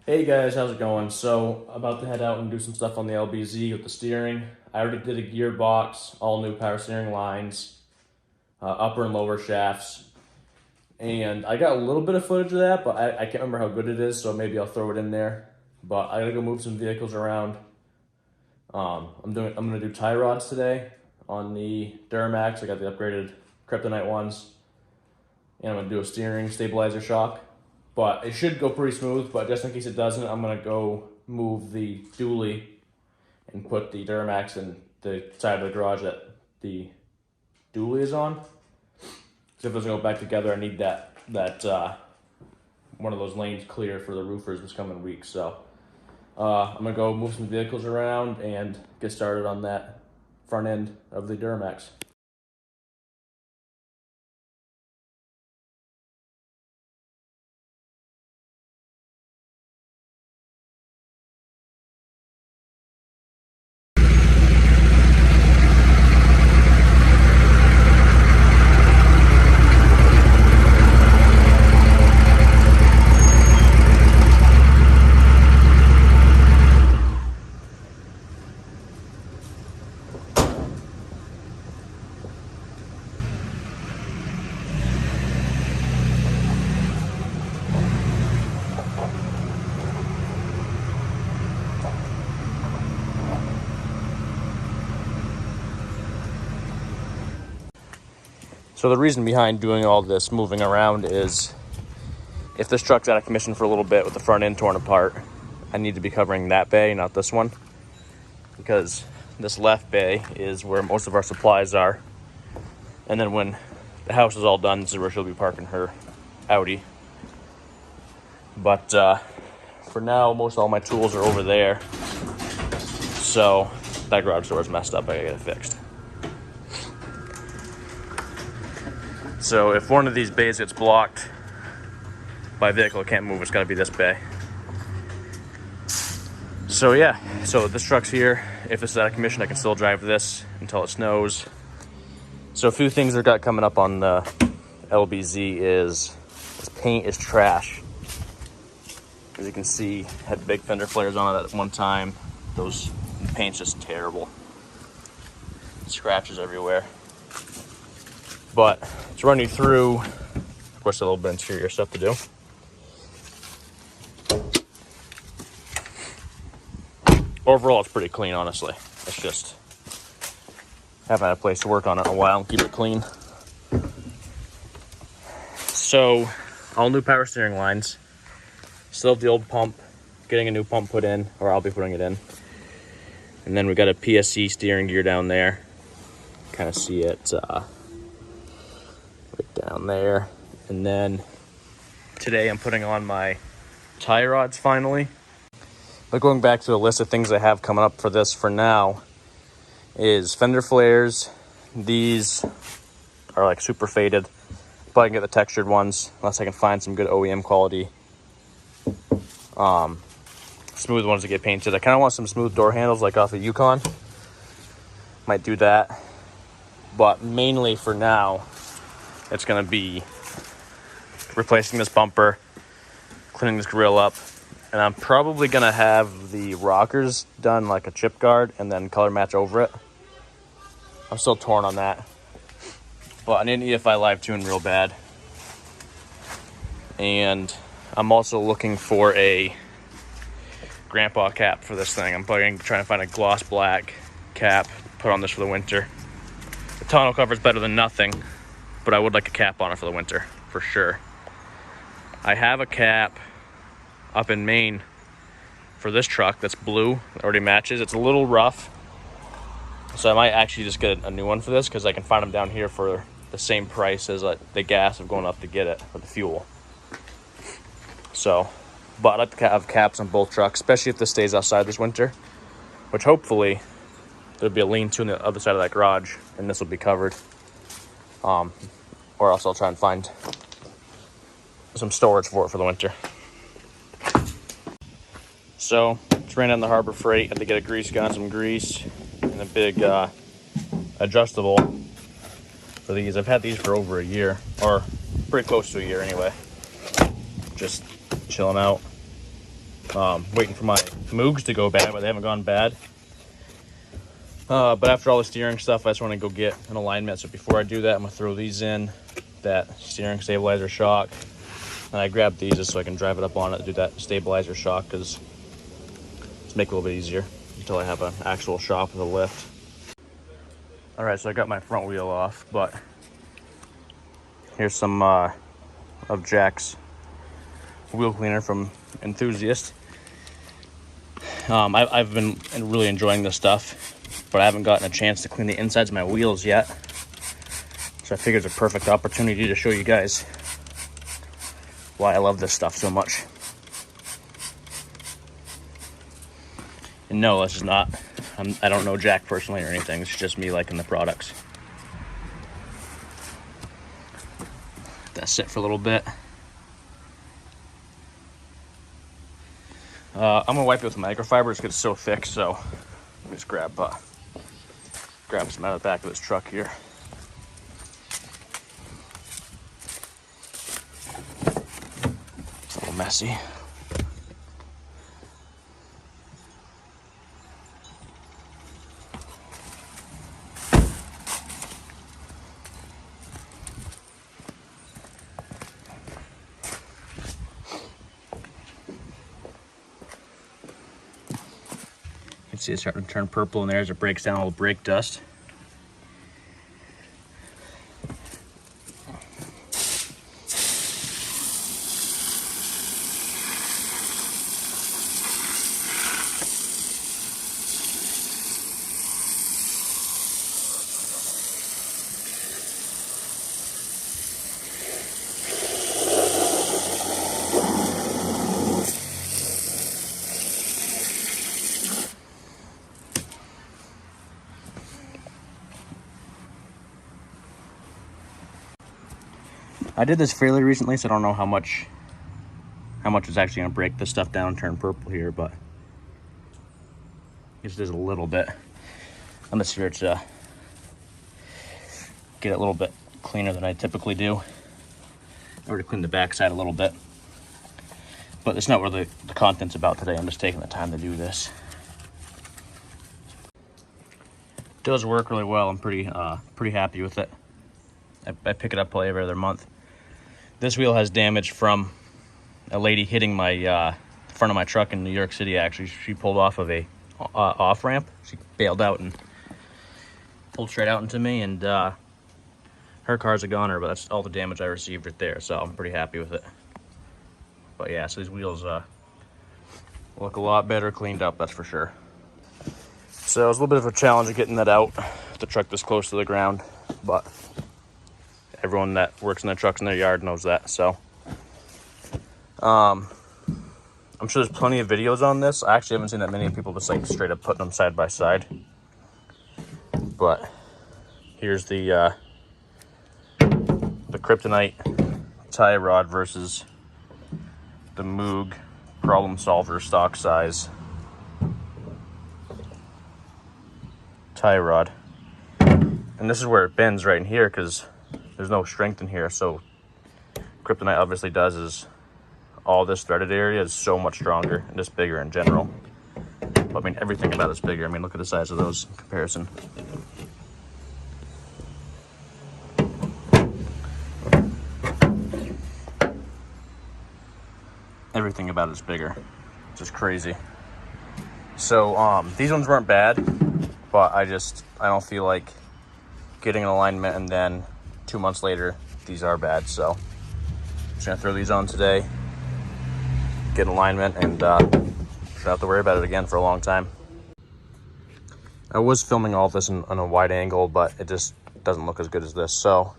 Hey guys, how's it going? So, about to head out and do some stuff on the LBZ with the steering. I already did a gearbox, all new power steering lines, upper and lower shafts. And I got a little bit of footage of that, but I can't remember how good it is, so maybe I'll throw it in there. But I gotta go move some vehicles around. I'm gonna do tie rods today on the DURAMAX. I got the upgraded kryptonite ones. And I'm gonna do a steering stabilizer shock. But it should go pretty smooth, but just in case it doesn't, I'm gonna go move the dually and put the DURAMAX in the side of the garage that the dually is on. So if it doesn't go back together, I need that one of those lanes clear for the roofers this coming week. So I'm gonna go move some vehicles around and get started on that front end of the DURAMAX. So the reason behind doing all this moving around is if this truck's out of commission for a little bit with the front end torn apart, I need to be covering that bay, not this one, because this left bay is where most of our supplies are. And then when the house is all done, this is where she'll be parking her Audi. But for now, most all my tools are over there. So that garage door is messed up. I gotta get it fixed. So if one of these bays gets blocked by a vehicle, it can't move. It's got to be this bay. So yeah, so this truck's here. If it's out of commission, I can still drive this until it snows. So a few things I've got coming up on the LBZ is this paint is trash. As you can see, had big fender flares on it at one time. The paint's just terrible. Scratches everywhere. But to run you through, of course, a little bit of interior stuff to do. Overall, it's pretty clean, honestly. It's just haven't had a place to work on it in a while and keep it clean. So, all new power steering lines. Still have the old pump, getting a new pump put in, or I'll be putting it in. And then we got a PSC steering gear down there. Kind of see it right down there. And then today I'm putting on my tie rods finally. But going back to the list of things I have coming up for this for now is fender flares. These are like super faded. But I can get the textured ones unless I can find some good OEM quality smooth ones to get painted. I kind of want some smooth door handles like off a Yukon. Might do that. But mainly for now, it's going to be replacing this bumper, cleaning this grill up, and I'm probably going to have the rockers done like a chip guard and then color match over it. I'm still torn on that. But I need an EFI live tune real bad. And I'm also looking for a grandpa cap for this thing. I'm probably trying to find a gloss black cap, put on this for the winter. The tonneau cover is better than nothing, but I would like a cap on it for the winter, for sure. I have a cap up in Maine for this truck that's blue, that already matches. It's a little rough, so I might actually just get a new one for this because I can find them down here for the same price as the gas of going up to get it, for the fuel. So, but I'd like to have caps on both trucks, especially if this stays outside this winter, which hopefully there'll be a lean-to on the other side of that garage, and this will be covered. Or else I'll try and find some storage for it for the winter. So, just ran down the Harbor Freight. Had to get a grease gun, some grease, and a big adjustable for these. I've had these for over a year, or pretty close to a year anyway. Just chilling out. Waiting for my Moogs to go bad, but they haven't gone bad. But after all the steering stuff, I just want to go get an alignment. So before I do that, I'm going to throw these in, that steering stabilizer shock. And I grabbed these just so I can drive it up on it to do that stabilizer shock, because it's make it a little bit easier until I have an actual shop with a lift. All right, so I got my front wheel off, but here's some of Jack's wheel cleaner from Enthusiast. I've been really enjoying this stuff, but I haven't gotten a chance to clean the insides of my wheels yet. So I figured it's a perfect opportunity to show you guys why I love this stuff so much. And no, this is not, I don't know Jack personally or anything. It's just me liking the products. Let that sit for a little bit. I'm gonna wipe it with microfiber because it's so thick. So let me just grab some out of the back of this truck here. It's a little messy. See it's starting to turn purple in there as it breaks down all the brake dust. I did this fairly recently, so I don't know how much is actually going to break this stuff down and turn purple here, but it just is a little bit. I'm just here to get it a little bit cleaner than I typically do, or to clean the backside a little bit. But it's not what the content's about today. I'm just taking the time to do this. It does work really well. I'm pretty happy with it. I pick it up probably every other month. This wheel has damage from a lady hitting my front of my truck in New York City. Actually, she pulled off of a off ramp. She bailed out and pulled straight out into me, and her car's a goner. But that's all the damage I received right there. So I'm pretty happy with it. But yeah, so these wheels look a lot better cleaned up. That's for sure. So it was a little bit of a challenge of getting that out. The truck this close to the ground, but everyone that works in their trucks in their yard knows that. So I'm sure there's plenty of videos on this. I actually haven't seen that many people just like straight up putting them side by side. But here's the kryptonite tie rod versus the Moog Problem Solver stock size tie rod. And this is where it bends right in here because there's no strength in here. So kryptonite obviously does is all this threaded area is so much stronger and just bigger in general. But, I mean, everything about it's bigger. I mean, look at the size of those in comparison. Everything about it's bigger. It's just crazy. So these ones weren't bad, but I don't feel like getting an alignment and then 2 months later these are bad. So I'm just gonna throw these on today, get an alignment, and don't have to worry about it again for a long time. I was filming all this on a wide angle, but it just doesn't look as good as this. So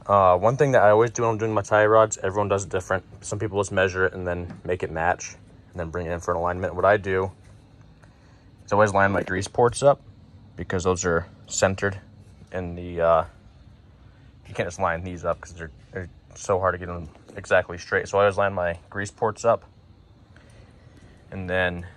one thing that I always do when I'm doing my tie rods, everyone does it different. Some people just measure it and then make it match and then bring it in for an alignment. What I do is I always line my grease ports up because those are centered in the you can't just line these up because they're so hard to get them exactly straight. So I always line my grease ports up and then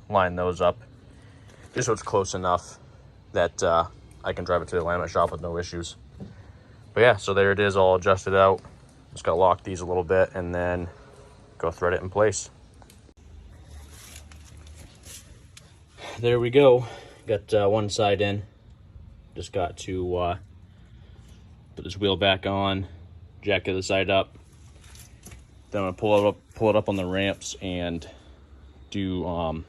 line those up just so it's close enough that I can drive it to the alignment shop with no issues. But yeah, so there it is, all adjusted out. Just gotta lock these a little bit and then go thread it in place. There we go. Got one side in. Just got to put this wheel back on, jack the other side up. Then I'm gonna pull it up on the ramps and do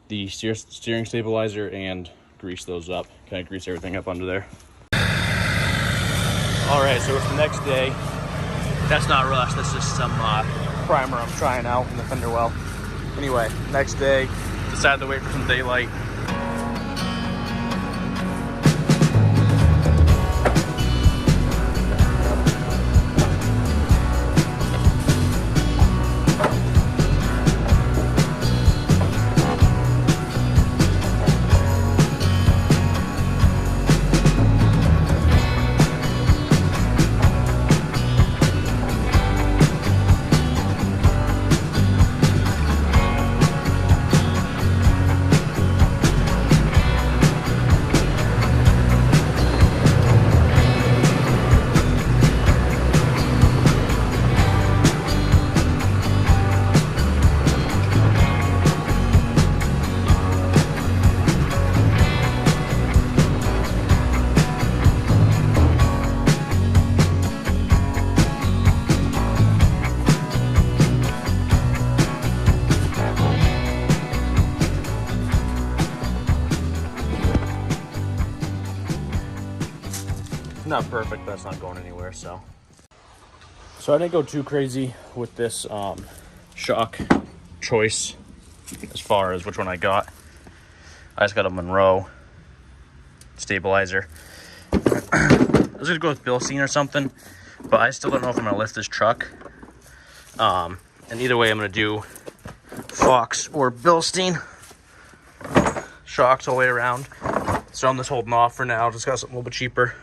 the steering stabilizer and grease those up. Kind of grease everything up under there. All right, so it's the next day. That's not rust. That's just some primer I'm trying out in the fender well. Anyway, next day, decided to wait for some daylight. Not perfect, but it's not going anywhere. So I didn't go too crazy with this shock choice as far as which one I got. I just got a Monroe stabilizer. I was gonna go with Bilstein or something, but I still don't know if I'm gonna lift this truck. And either way, I'm gonna do Fox or Bilstein shocks all the way around. So I'm just holding off for now. Just got something a little bit cheaper.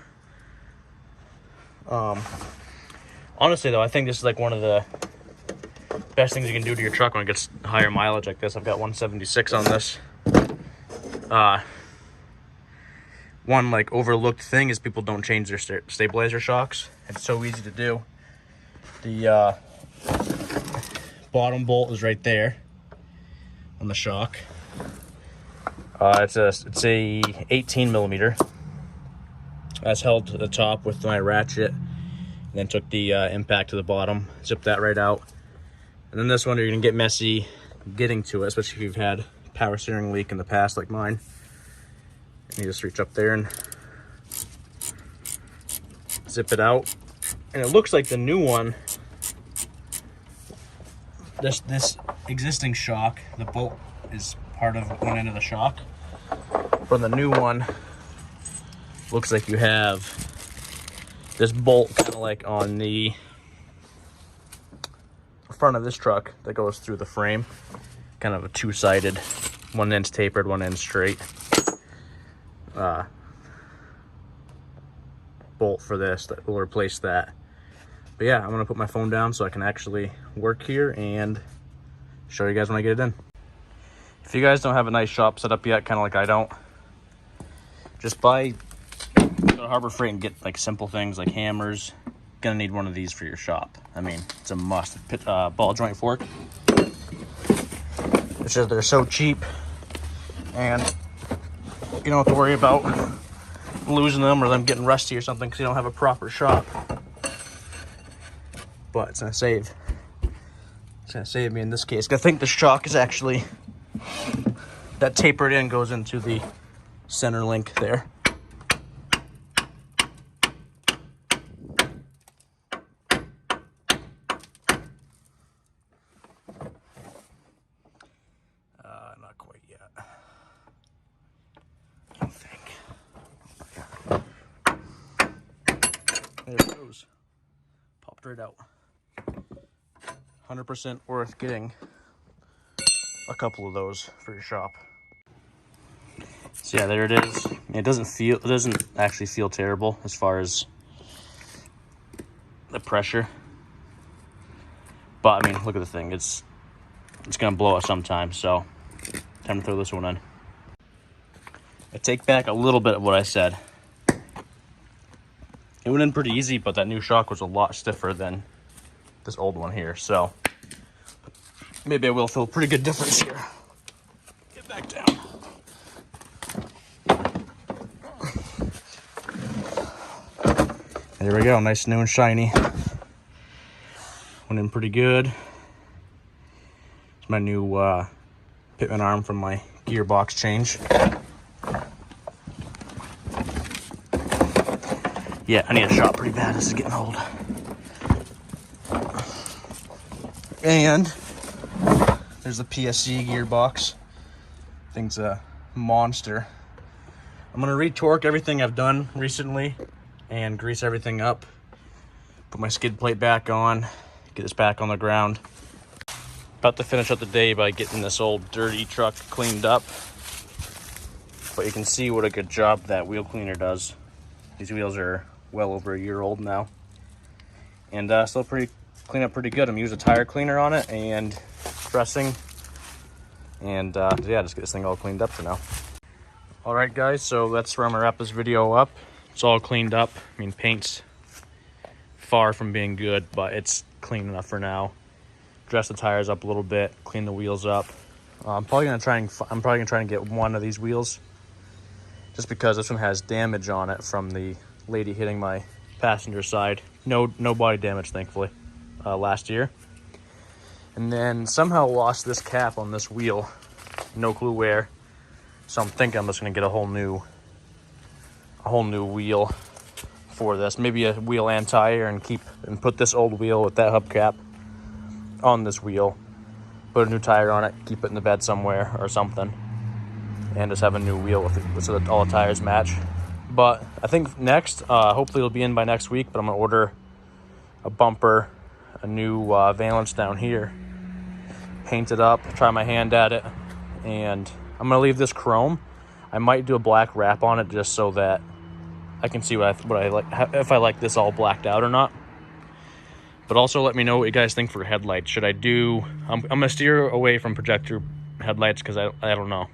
Honestly though, I think this is like one of the best things you can do to your truck when it gets higher mileage like this. I've got 176 on this. One like overlooked thing is people don't change their stabilizer shocks. It's so easy to do. The bottom bolt is right there on the shock. It's a 18 millimeter. That's held to the top with my ratchet, and then took the impact to the bottom, zipped that right out. And then this one, you're gonna get messy getting to it, especially if you've had power steering leak in the past like mine. And you just reach up there and zip it out. And it looks like the new one, this existing shock, the bolt is part of one end of the shock. From the new one, looks like you have this bolt kind of like on the front of this truck that goes through the frame. Kind of a two-sided, one end's tapered, one end's straight. Bolt for this that will replace that. But yeah, I'm gonna put my phone down so I can actually work here and show you guys when I get it in. If you guys don't have a nice shop set up yet, kind of like I don't, just go to Harbor Freight and get like simple things like hammers. Gonna need one of these for your shop. I mean, it's a must. Ball joint fork. It's just they're so cheap, and you don't have to worry about losing them or them getting rusty or something because you don't have a proper shop. But it's gonna save me in this case. I think the shock is actually, that tapered end goes into the center link there. Not quite yet. I don't think. There it goes. Popped right out. 100% worth getting a couple of those for your shop. So yeah, there it is. It doesn't actually feel terrible as far as the pressure. But I mean, look at the thing. It's gonna blow up sometime, so time to throw this one in. I take back a little bit of what I said. It went in pretty easy, but that new shock was a lot stiffer than this old one here. So maybe I will feel a pretty good difference here. Get back down. There we go, nice new and shiny. Went in pretty good. It's my new pitman arm from my gearbox change. Yeah, I need a shot pretty bad. This is getting old. And there's the PSC gearbox. Thing's a monster. I'm gonna retorque everything I've done recently and grease everything up. Put my skid plate back on, get this back on the ground. About to finish up the day by getting this old dirty truck cleaned up. But you can see what a good job that wheel cleaner does. These wheels are well over a year old now. And still clean up pretty good. I'm using a tire cleaner on it and pressing. And yeah, just get this thing all cleaned up for now. All right, guys, so that's where I'm gonna wrap this video up. It's all cleaned up. I mean, paint's far from being good, but it's clean enough for now. Dress the tires up a little bit, clean the wheels up. I'm probably gonna try and get one of these wheels, just because this one has damage on it from the lady hitting my passenger side. No body damage, thankfully, last year. And then somehow lost this cap on this wheel. No clue where. So I'm thinking I'm just gonna get a whole new wheel for this. Maybe a wheel and tire, and put this old wheel with that hubcap on this wheel. Put a new tire on it, keep it in the bed somewhere or something, and just have a new wheel with it so that all the tires match. But I think next, hopefully it'll be in by next week, but I'm gonna order a bumper, a new valance down here, paint it up, try my hand at it, and I'm gonna leave this chrome. I might do a black wrap on it just so that I can see what I like, if I like this all blacked out or not. But also let me know what you guys think for headlights. Should I do, I'm gonna steer away from projector headlights because I don't know.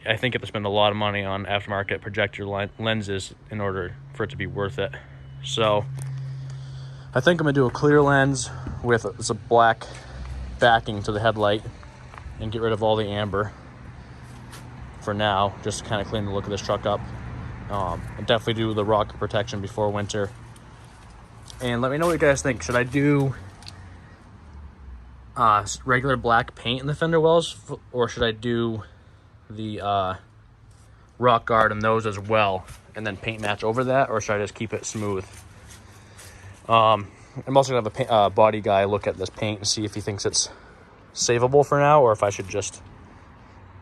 I think you have to spend a lot of money on aftermarket projector lenses in order for it to be worth it. So I think I'm gonna do a clear lens with a black backing to the headlight and get rid of all the amber for now, just to kind of clean the look of this truck up. And definitely do the rocket protection before winter. And let me know what you guys think. Should I do regular black paint in the fender wells, or should I do the rock guard in those as well and then paint match over that, or should I just keep it smooth? I'm also gonna have a body guy look at this paint and see if he thinks it's savable for now, or if I should just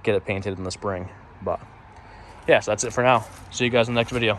get it painted in the spring. But yeah, so that's it for now. See you guys in the next video.